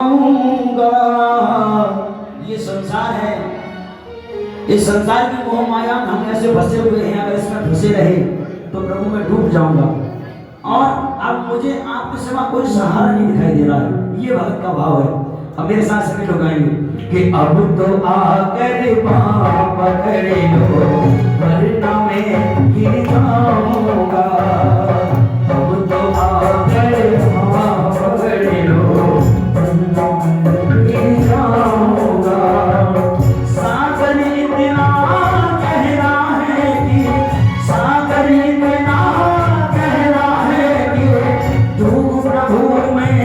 ये संसार है, इस संसार की मोह माया में हम ऐसे फंसे हुए हैं। अगर इसमें फंसे रहे तो प्रभु मैं डूब जाऊंगा और अब मुझे आपके सिवा कोई सहारा नहीं दिखाई दे रहा है। ये भक्त का भाव है। अब मेरे साथ सभी लोग गाएंगे कि अब तो आकर पकड़े लो वरना मैं गिर जाऊंगा। अब तो आकर पकड़े लो वरना मैं गिर जाऊंगा। सागर इतना गहरा है कि सागर इतना गहरा है कि डूब प्रभु में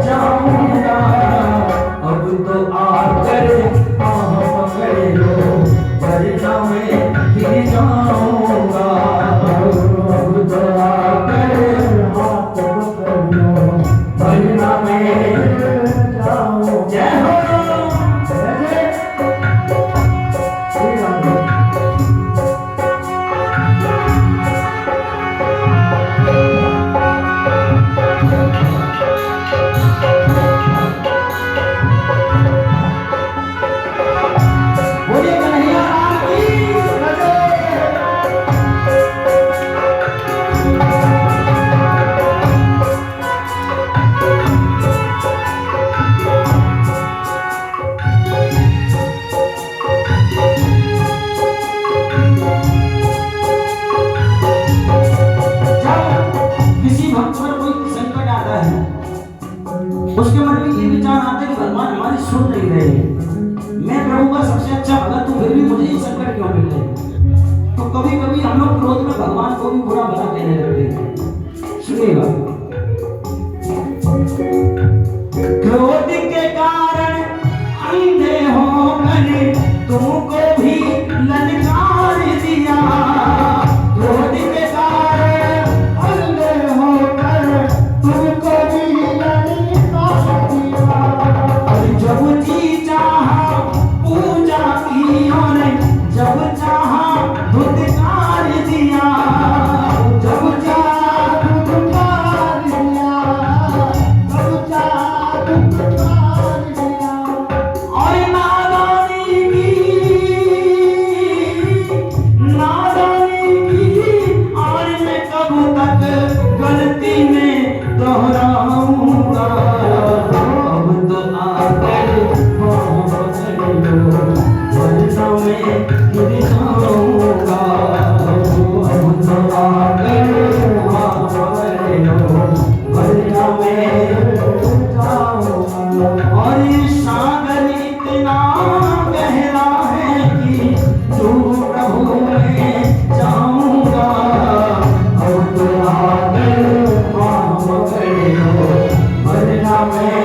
जाऊंगा। अब तो आकर पकड़े लो वरना मैं गिर जाऊंगा। अब तो आकर हाथ पकड़ लो वरना मैं जाऊंगा। जय हो उसके मन में ये विचार आता है कि भगवान हमारी सुन नहीं रहे हैं, मैं प्रभु का सबसे अच्छा भगत हूँ, फिर भी मुझे ये संकट क्यों मिल रहे हैं। तो कभी कभी हम लोग क्रोध में भगवान को भी बुरा भला कहने लगते हैं। सुनिएगा, क्रोध के कारण अंधे होकर तुमको भी ललकार दिया। क्रोध के कारण अंधे होकर तुमको भी जब जी चाहा पूजा की और जब चाहा धुतकार दिया। जब चाहा धुतकार दिया, जब चाहा धुतकार दिया। और नादानी की और मैं कब तक गलती में दोहराऊंगा। और ये सागर इतना गहरा है कि तू प्रभु में जाऊंगा। अब तो आकर पकड़े लो वरना मैं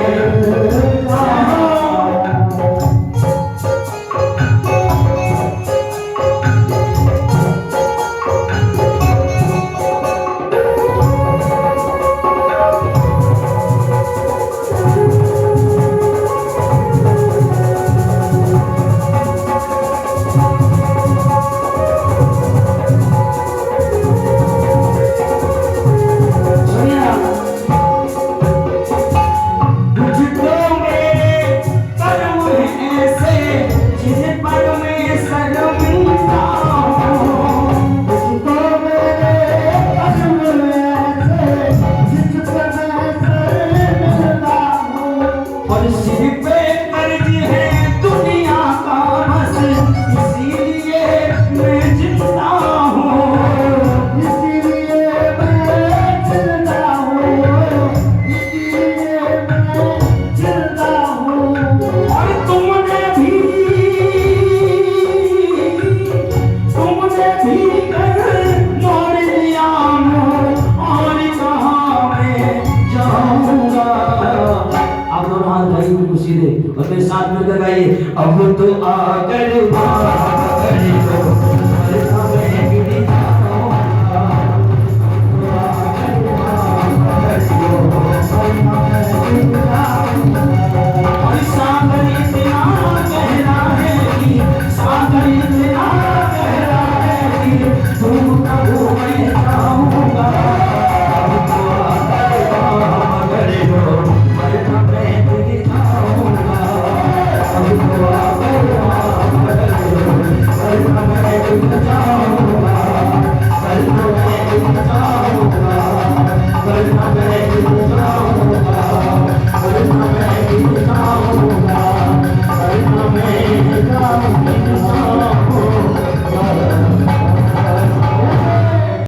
और मेरे साथ में लगाइए। अब तो आकर पकड़े लो वरना मैं गिर जाऊंगा।